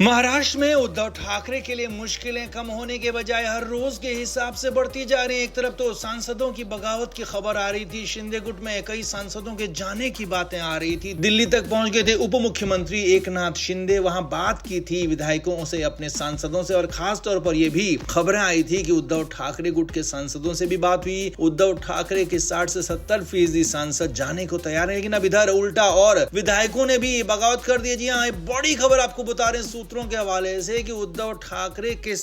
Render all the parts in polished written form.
महाराष्ट्र में उद्धव ठाकरे के लिए मुश्किलें कम होने के बजाय हर रोज के हिसाब से बढ़ती जा रही हैं। एक तरफ तो सांसदों की बगावत की खबर आ रही थी, शिंदे गुट में कई सांसदों के जाने की बातें आ रही थी। दिल्ली तक पहुंच गए थे उप मुख्यमंत्री एकनाथ शिंदे, वहां बात की थी विधायकों से, अपने सांसदों से, और खास तौर पर यह भी खबरें आई थी कि उद्धव ठाकरे गुट के सांसदों से भी बात हुई। उद्धव ठाकरे के 60 से 70% सांसद जाने को तैयार है, लेकिन अब इधर उल्टा और विधायकों ने भी बगावत कर दी। जी हाँ, बड़ी खबर आपको बता रहे हैं सूत्रों के हवाले से कि उद्धव ठाकरे के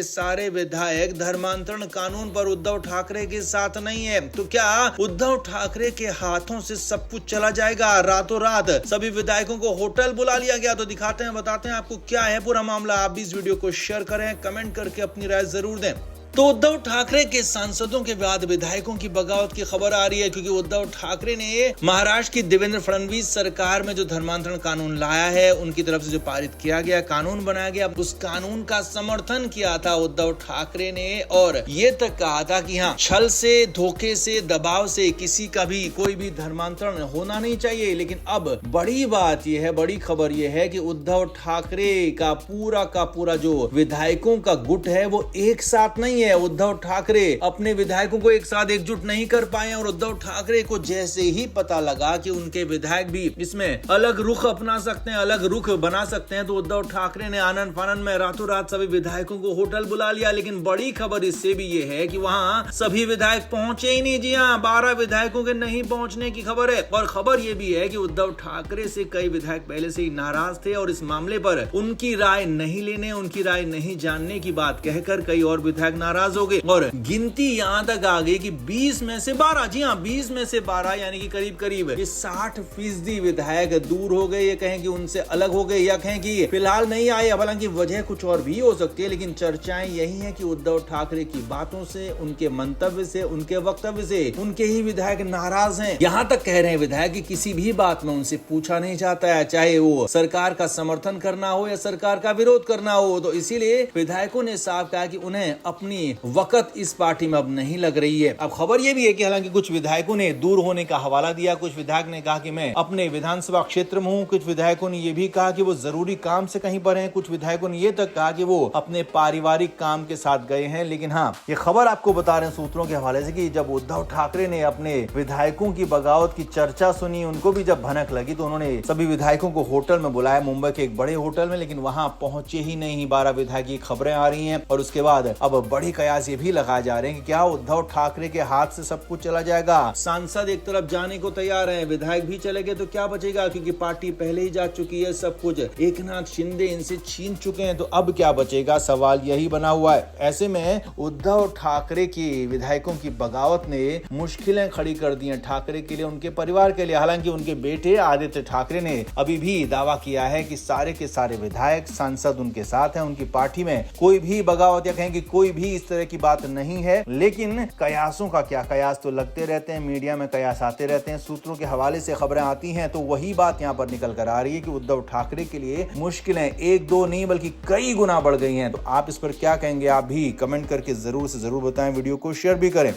सारे विधायक धर्मांतरण कानून पर उद्धव ठाकरे के साथ नहीं है। तो क्या उद्धव ठाकरे के हाथों से सब कुछ चला जाएगा? रातों रात सभी विधायकों को होटल बुला लिया गया। तो दिखाते हैं, बताते हैं आपको क्या है पूरा मामला। आप भी इस वीडियो को शेयर करें, कमेंट करके अपनी राय जरूर दें। तो उद्धव ठाकरे के सांसदों के बाद विधायकों की बगावत की खबर आ रही है, क्योंकि उद्धव ठाकरे ने महाराष्ट्र की देवेंद्र फडणवीस सरकार में जो धर्मांतरण कानून लाया है, उनकी तरफ से जो पारित किया गया, कानून बनाया गया, उस कानून का समर्थन किया था उद्धव ठाकरे ने, और ये तक कहा था कि हाँ, छल से, धोखे से, दबाव से किसी का भी कोई भी धर्मांतरण होना नहीं चाहिए। लेकिन अब बड़ी बात यह है, बड़ी खबर यह है कि उद्धव ठाकरे का पूरा जो विधायकों का गुट है वो एक साथ नहीं है। उद्धव ठाकरे अपने विधायकों को एक साथ एकजुट नहीं कर पाए, और उद्धव ठाकरे को जैसे ही पता लगा कि उनके विधायक भी इसमें अलग रुख अपना सकते हैं, अलग रुख बना सकते हैं, तो उद्धव ठाकरे ने आनंद फानंद में रातों रात सभी विधायकों को होटल बुला लिया। लेकिन बड़ी खबर इससे भी ये है कि वहां सभी विधायक पहुंचे ही नहीं। जी हाँ, 12 विधायकों के नहीं पहुंचने की खबर है। और खबर ये भी है कि उद्धव ठाकरे से कई विधायक पहले से ही नाराज थे, और इस मामले पर उनकी राय नहीं लेने, उनकी राय नहीं जानने की बात कहकर कई और विधायक नाराज हो गए, और गिनती यहां तक आ गई कि 20 में से 12, जी हाँ, 20 में से 12 यानी कि करीब 60% विधायक दूर हो गए। ये कहें कि उनसे अलग हो गए, या कहें कि फिलहाल नहीं आए। हालांकि वजह कुछ और भी हो सकती है, लेकिन चर्चाएं यही है कि उद्धव ठाकरे की बातों से, उनके मंतव्य से, उनके वक्तव्य से उनके ही विधायक नाराज हैं। यहां तक कह रहे हैं विधायक कि किसी भी बात में उनसे पूछा नहीं जाता है, चाहे वो सरकार का समर्थन करना हो या सरकार का विरोध करना हो। तो इसीलिए विधायकों ने साफ कहा कि उन्हें अपनी वक्त इस पार्टी में अब नहीं लग रही है। अब खबर यह भी है कि हालांकि कुछ विधायकों ने दूर होने का हवाला दिया, कुछ विधायक ने कहा कि मैं अपने विधानसभा क्षेत्र में हूं, कुछ विधायकों ने यह भी कहा कि वो जरूरी काम से कहीं पर हैं, कुछ विधायकों ने यह तक कहा कि वो अपने पारिवारिक काम के साथ गए हैं। लेकिन हाँ, ये खबर आपको बता रहे हैं सूत्रों के हवाले से कि जब उद्धव ठाकरे ने अपने विधायकों की बगावत की चर्चा सुनी, उनको भी जब भनक लगी, तो उन्होंने सभी विधायकों को होटल में बुलाया, मुंबई के एक बड़े होटल में, लेकिन वहां पहुंचे ही नहीं 12 विधायक की खबरें आ रही हैं। और उसके बाद अब बड़ी कयास ये भी लगाए जा रहे हैं कि क्या उद्धव ठाकरे के हाथ से सब कुछ चला जाएगा? सांसद एक तरफ जाने को तैयार हैं, विधायक भी चले गए, तो क्या बचेगा? क्योंकि पार्टी पहले ही जा चुकी है, सब कुछ एकनाथ शिंदे इनसे छीन चुके हैं, तो अब क्या बचेगा? सवाल यही बना हुआ है। ऐसे में उद्धव ठाकरे की विधायकों की बगावत ने मुश्किलें खड़ी कर दी हैं ठाकरे के लिए, उनके परिवार के लिए। हालांकि उनके बेटे आदित्य ठाकरे ने अभी भी दावा किया है कि सारे के सारे विधायक, सांसद उनके साथ हैं, उनकी पार्टी में कोई भी बगावत या कहें कि कोई भी इस तरह की बात नहीं है। लेकिन कयासों का क्या, कयास तो लगते रहते हैं, मीडिया में कयास आते रहते हैं, सूत्रों के हवाले से खबरें आती हैं, तो वही बात यहाँ पर निकल कर आ रही है कि उद्धव ठाकरे के लिए मुश्किलें एक दो नहीं बल्कि कई गुना बढ़ गई हैं। तो आप इस पर क्या कहेंगे? आप भी कमेंट करके जरूर से जरूर बताएं, वीडियो को शेयर भी करें।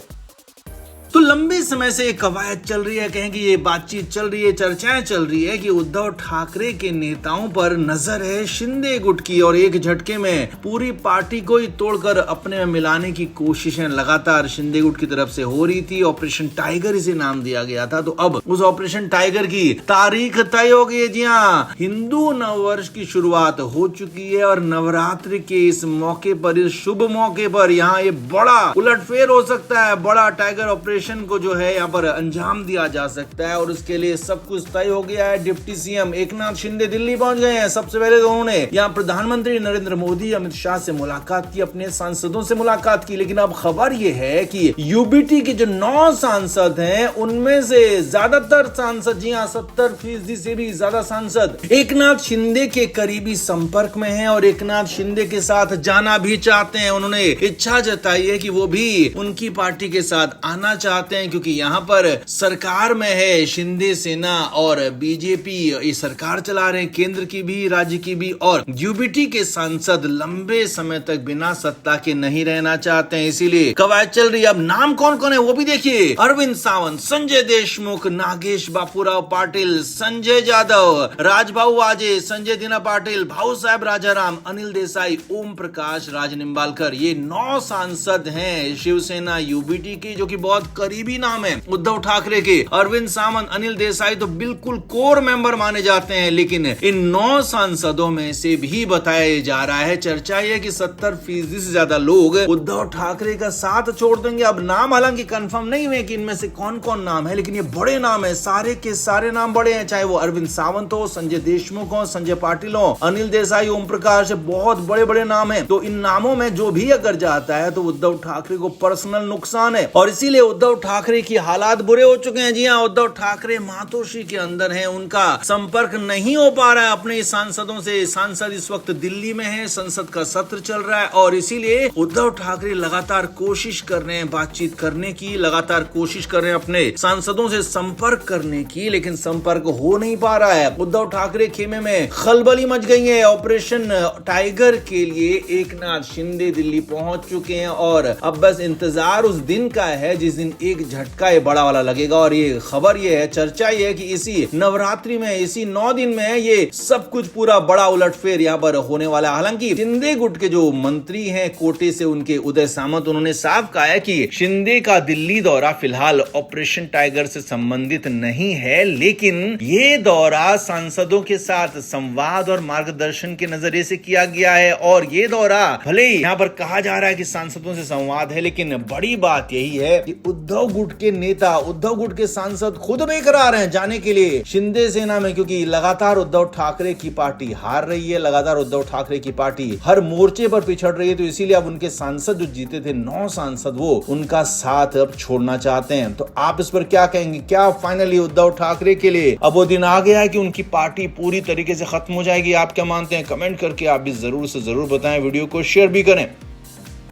तो लंबे समय से एक कवायद चल रही है, कहें कि ये बातचीत चल रही है, चर्चाएं चल रही है कि उद्धव ठाकरे के नेताओं पर नजर है शिंदे गुट की, और एक झटके में पूरी पार्टी को ही तोड़कर अपने में मिलाने की कोशिशें लगातार शिंदे गुट की तरफ से हो रही थी। ऑपरेशन टाइगर इसे नाम दिया गया था। तो अब उस ऑपरेशन टाइगर की तारीख तय हो गई है। जी हाँ, हिंदू नववर्ष की शुरुआत हो चुकी है, और नवरात्रि के इस मौके पर, इस शुभ मौके पर यहाँ ये बड़ा उलटफेर हो सकता है, बड़ा टाइगर ऑपरेशन को जो है यहाँ पर अंजाम दिया जा सकता है, और उसके लिए सब कुछ तय हो गया है। डिप्टी सीएम एकनाथ शिंदे दिल्ली पहुंच गए हैं। सबसे पहले तो उन्होंने यहाँ प्रधानमंत्री नरेंद्र मोदी, अमित शाह से मुलाकात की, अपने सांसदों से मुलाकात की। लेकिन अब खबर ये है कि यूबीटी के जो 9 सांसद हैं, उनमें से ज्यादातर सांसद, जी हाँ, 70% से भी ज्यादा सांसद एकनाथ शिंदे के करीबी संपर्क में हैं, और एकनाथ शिंदे के साथ जाना भी चाहते हैं। उन्होंने इच्छा जताई है कि वो भी उनकी पार्टी के साथ आना चाहते चाहते हैं, क्योंकि यहाँ पर सरकार में है शिंदे सेना और बीजेपी ये सरकार चला रहे हैं, केंद्र की भी राज्य की भी, और यूबीटी के सांसद लंबे समय तक बिना सत्ता के नहीं रहना चाहते हैं, इसीलिए कवायद चल रही है। अब नाम कौन कौन है वो भी देखिए, अरविंद सावंत, संजय देशमुख, नागेश बापूराव पाटिल, संजय जाधव, राजभाऊ वाजे, संजय दीना पाटिल, भाऊ साहेब राजाराम, अनिल देसाई, ओम प्रकाश राजनिंबालकर, ये 9 सांसद हैं शिवसेना यूबीटी की, जो कि बहुत करीबी नाम है उद्धव ठाकरे के। अरविंद सावंत, अनिल देसाई तो बिल्कुल कोर मेंबर माने जाते हैं, लेकिन इन 9 सांसदों में से भी बताया जा रहा है, चर्चा यह कि 70% से ज्यादा लोग उद्धव ठाकरे का साथ छोड़ देंगे। अब नाम हालांकि कंफर्म नहीं हुए कि इनमें से कौन कौन नाम है, लेकिन ये बड़े नाम है, सारे के सारे नाम बड़े हैं, चाहे वो अरविंद सावंत हो, संजय देशमुख हो, संजय पाटिल हो, अनिल देसाई, ओम प्रकाश, बहुत बड़े बड़े नाम है। तो इन नामों में जो भी अगर जाता है तो उद्धव ठाकरे को पर्सनल नुकसान है, और इसीलिए उद्धव ठाकरे की हालात बुरे हो चुके हैं। जी हाँ, उद्धव ठाकरे मातोश्री के अंदर हैं, उनका संपर्क नहीं हो पा रहा है अपने सांसदों से। सांसद इस वक्त दिल्ली में है, संसद का सत्र चल रहा है, और इसीलिए उद्धव ठाकरे लगातार कोशिश कर रहे हैं बातचीत करने की, लगातार कोशिश कर रहे हैं अपने सांसदों से संपर्क करने की, लेकिन संपर्क हो नहीं पा रहा है। उद्धव ठाकरे खेमे में खलबली मच गई है। ऑपरेशन टाइगर के लिए एकनाथ शिंदे दिल्ली पहुंच चुके हैं, और अब बस इंतजार उस दिन का है जिस दिन एक झटका ये बड़ा वाला लगेगा। और ये खबर ये है, चर्चा ये है कि इसी नवरात्रि में, इसी 9 दिन में ये सब कुछ पूरा बड़ा उलटफेर यहाँ पर होने वाला है। हालांकि शिंदे गुट के जो मंत्री हैं कोटे से, उनके उदय सामंत, उन्होंने साफ कहा है कि शिंदे का दिल्ली दौरा फिलहाल ऑपरेशन टाइगर से संबंधित नहीं है, लेकिन ये दौरा सांसदों के साथ संवाद और मार्गदर्शन के नजरिए से किया गया है। और ये दौरा भले ही यहाँ पर कहा जा रहा है कि सांसदों से संवाद है, लेकिन बड़ी बात यही है कि उद्धव गुट के नेता, उद्धव गुट के सांसद खुद बेकरार हैं जाने के लिए शिंदे सेना में, क्योंकि लगातार उद्धव ठाकरे की पार्टी हार रही है, लगातार उद्धव ठाकरे की पार्टी हर मोर्चे पर पिछड़ रही है। तो इसीलिए अब उनके सांसद जो जीते थे 9 सांसद, वो उनका साथ अब छोड़ना चाहते हैं। तो आप इस पर क्या कहेंगे? क्या फाइनली उद्धव ठाकरे के लिए अब वो दिन आ गया है कि उनकी पार्टी पूरी तरीके से खत्म हो जाएगी? आप क्या मानते हैं? कमेंट करके आप भी जरूर से जरूर बताएं, वीडियो को शेयर भी करें।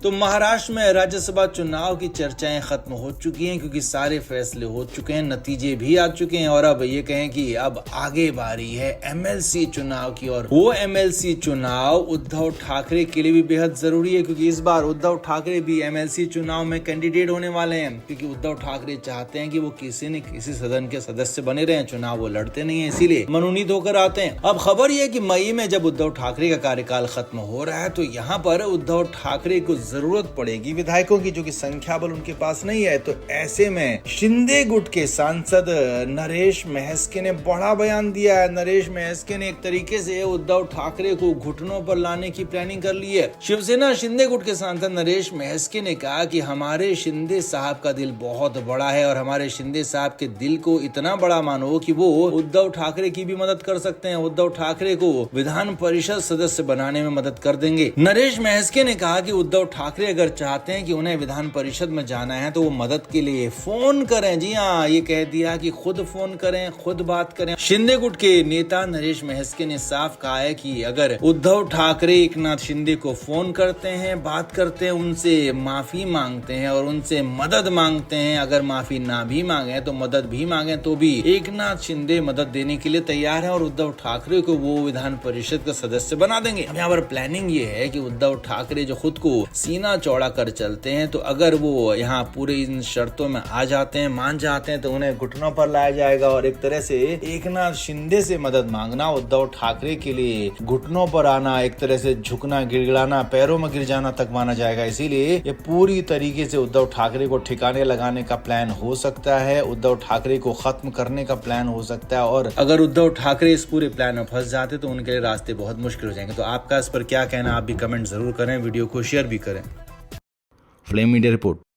तो महाराष्ट्र में राज्यसभा चुनाव की चर्चाएं खत्म हो चुकी हैं, क्योंकि सारे फैसले हो चुके हैं, नतीजे भी आ चुके हैं, और अब ये कहें कि अब आगे बारी है एमएलसी चुनाव की। और वो एमएलसी चुनाव उद्धव ठाकरे के लिए भी बेहद जरूरी है, क्योंकि इस बार उद्धव ठाकरे भी एमएलसी चुनाव में कैंडिडेट होने वाले हैं, क्योंकि उद्धव ठाकरे चाहते हैं कि वो किसी न किसी सदन के सदस्य बने रहे, चुनाव वो लड़ते नहीं है, इसीलिए मनोनीत होकर आते हैं। अब खबर ये है कि मई में जब उद्धव ठाकरे का कार्यकाल खत्म हो रहा है, तो यहाँ पर उद्धव ठाकरे को जरूरत पड़ेगी विधायकों की, जो कि संख्या बल उनके पास नहीं है। तो ऐसे में शिंदे गुट के सांसद नरेश महस्के ने बड़ा बयान दिया है। नरेश महस्के ने एक तरीके से उद्धव ठाकरे को घुटनों पर लाने की प्लानिंग कर ली है। शिवसेना शिंदे गुट के सांसद नरेश महस्के ने कहा कि हमारे शिंदे साहब का दिल बहुत बड़ा है, और हमारे शिंदे साहब के दिल को इतना बड़ा मानो कि वो उद्धव ठाकरे की भी मदद कर सकते हैं, उद्धव ठाकरे को विधान परिषद सदस्य बनाने में मदद कर देंगे। नरेश महस्के ने कहा कि उद्धव ठाकरे अगर चाहते हैं कि उन्हें विधान परिषद में जाना है तो वो मदद के लिए फोन करें। जी हाँ, ये कह दिया कि खुद फोन करें, खुद बात करें। शिंदे गुट के नेता नरेश महस्के ने साफ कहा है कि अगर उद्धव ठाकरे एकनाथ शिंदे को फोन करते हैं, बात करते हैं, उनसे माफी मांगते हैं और उनसे मदद मांगते हैं, अगर माफी ना भी मांगे तो मदद भी मांगे, तो भी एकनाथ शिंदे मदद देने के लिए तैयार है और उद्धव ठाकरे को वो विधान परिषद का सदस्य बना देंगे। अब यहाँ पर प्लानिंग ये है कि उद्धव ठाकरे जो खुद को सीना चौड़ा कर चलते हैं, तो अगर वो यहाँ पूरे इन शर्तों में आ जाते हैं, मान जाते हैं, तो उन्हें घुटनों पर लाया जाएगा और एक तरह से एकनाथ शिंदे से मदद मांगना उद्धव ठाकरे के लिए घुटनों पर आना, एक तरह से झुकना, गिड़गिड़ाना, पैरों में गिर जाना तक माना जाएगा। इसीलिए ये पूरी तरीके से उद्धव ठाकरे को ठिकाने लगाने का प्लान हो सकता है, उद्धव ठाकरे को खत्म करने का प्लान हो सकता है। और अगर उद्धव ठाकरे इस पूरे प्लान में फंस जाते तो उनके लिए रास्ते बहुत मुश्किल हो जाएंगे। तो आपका इस पर क्या कहना, आप भी कमेंट जरूर करें, वीडियो को शेयर भी करें। Flame media report.